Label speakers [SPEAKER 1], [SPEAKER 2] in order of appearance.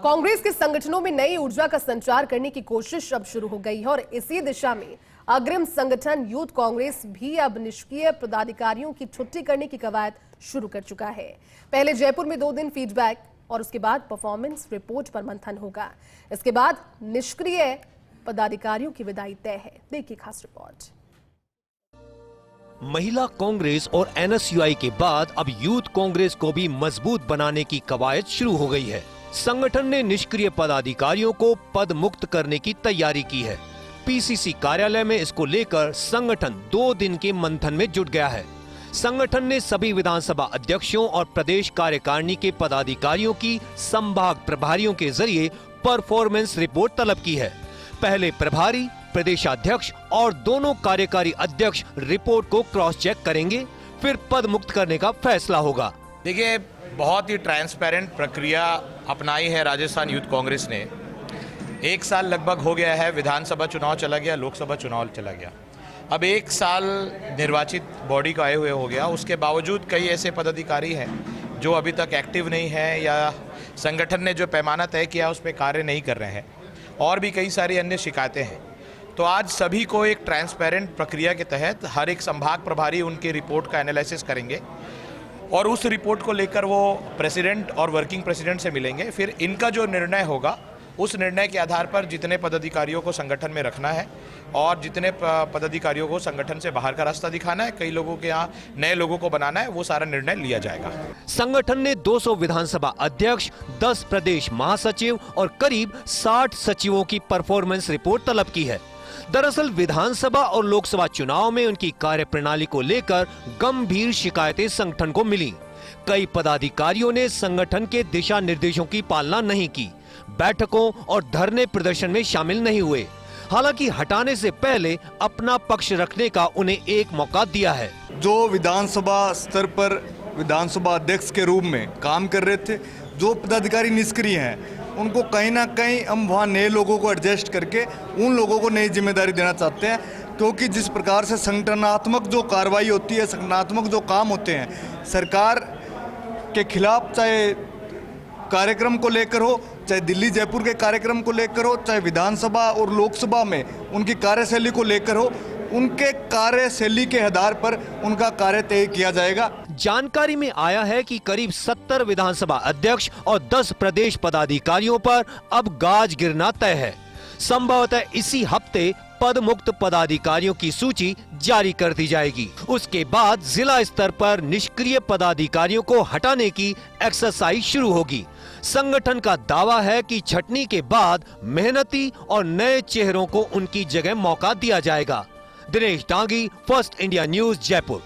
[SPEAKER 1] कांग्रेस के संगठनों में नई ऊर्जा का संचार करने की कोशिश अब शुरू हो गई है और इसी दिशा में अग्रिम संगठन यूथ कांग्रेस भी अब निष्क्रिय पदाधिकारियों की छुट्टी करने की कवायद शुरू कर चुका है। पहले जयपुर में 2 दिन फीडबैक और उसके बाद परफॉर्मेंस रिपोर्ट पर मंथन होगा। इसके बाद निष्क्रिय पदाधिकारियों की विदाई तय है। देखिए खास रिपोर्ट।
[SPEAKER 2] महिला कांग्रेस और एनएसयूआई के बाद अब यूथ कांग्रेस को भी मजबूत बनाने की कवायद शुरू हो गई है। संगठन ने निष्क्रिय पदाधिकारियों को पद मुक्त करने की तैयारी की है। पीसीसी कार्यालय में इसको लेकर संगठन 2 दिन के मंथन में जुट गया है। संगठन ने सभी विधानसभा अध्यक्षों और प्रदेश कार्यकारिणी के पदाधिकारियों की संभाग प्रभारियों के जरिए परफॉर्मेंस रिपोर्ट तलब की है। पहले प्रभारी, प्रदेशाध्यक्ष और दोनों कार्यकारी अध्यक्ष रिपोर्ट को क्रॉस चेक करेंगे, फिर पद मुक्त करने का फैसला होगा।
[SPEAKER 3] देखिए, बहुत ही ट्रांसपेरेंट प्रक्रिया अपनाई है राजस्थान यूथ कांग्रेस ने। 1 साल लगभग हो गया है, विधानसभा चुनाव चला गया, लोकसभा चुनाव चला गया। अब 1 साल निर्वाचित बॉडी का आए हुए हो गया। उसके बावजूद कई ऐसे पदाधिकारी हैं जो अभी तक एक्टिव नहीं है या संगठन ने जो पैमाना तय किया उस पर कार्य नहीं कर रहे हैं, और भी कई सारी अन्य शिकायतें हैं। तो आज सभी को एक ट्रांसपेरेंट प्रक्रिया के तहत हर एक संभाग प्रभारी उनकी रिपोर्ट का एनालिसिस करेंगे और उस रिपोर्ट को लेकर वो प्रेसिडेंट और वर्किंग प्रेसिडेंट से मिलेंगे। फिर इनका जो निर्णय होगा उस निर्णय के आधार पर जितने पदाधिकारियों को संगठन में रखना है और जितने पदाधिकारियों को संगठन से बाहर का रास्ता दिखाना है, कई लोगों के यहाँ नए लोगों को बनाना है, वो सारा निर्णय लिया जाएगा।
[SPEAKER 2] संगठन ने 200 विधानसभा अध्यक्ष, 10 प्रदेश महासचिव और करीब 60 सचिवों की परफॉर्मेंस रिपोर्ट तलब की है। दरअसल विधानसभा और लोकसभा चुनाव में उनकी कार्यप्रणाली को लेकर गंभीर शिकायतें संगठन को मिली। कई पदाधिकारियों ने संगठन के दिशा निर्देशों की पालना नहीं की, बैठकों और धरने प्रदर्शन में शामिल नहीं हुए। हालांकि हटाने से पहले अपना पक्ष रखने का उन्हें एक मौका दिया है।
[SPEAKER 4] जो विधानसभा स्तर पर विधानसभा अध्यक्ष के रूप में काम कर रहे थे, जो पदाधिकारी निष्क्रिय हैं, उनको कहीं ना कहीं हम वहाँ नए लोगों को एडजस्ट करके उन लोगों को नई जिम्मेदारी देना चाहते हैं। क्योंकि जिस प्रकार से संगठनात्मक जो कार्रवाई होती है, संगठनात्मक जो काम होते हैं सरकार के खिलाफ, चाहे कार्यक्रम को लेकर हो, चाहे दिल्ली जयपुर के कार्यक्रम को लेकर हो, चाहे विधानसभा और लोकसभा में उनकी कार्यशैली को लेकर हो, उनके कार्यशैली के आधार पर उनका कार्य तय किया जाएगा।
[SPEAKER 2] जानकारी में आया है कि करीब 70 विधानसभा अध्यक्ष और 10 प्रदेश पदाधिकारियों पर अब गाज गिरना तय है। संभवतः इसी हफ्ते पद मुक्त पदाधिकारियों की सूची जारी कर दी जाएगी। उसके बाद जिला स्तर पर निष्क्रिय पदाधिकारियों को हटाने की एक्सरसाइज शुरू होगी। संगठन का दावा है कि छटनी के बाद मेहनती और नए चेहरों को उनकी जगह मौका दिया जाएगा। Dinesh Dangi, first India news, Jaipur.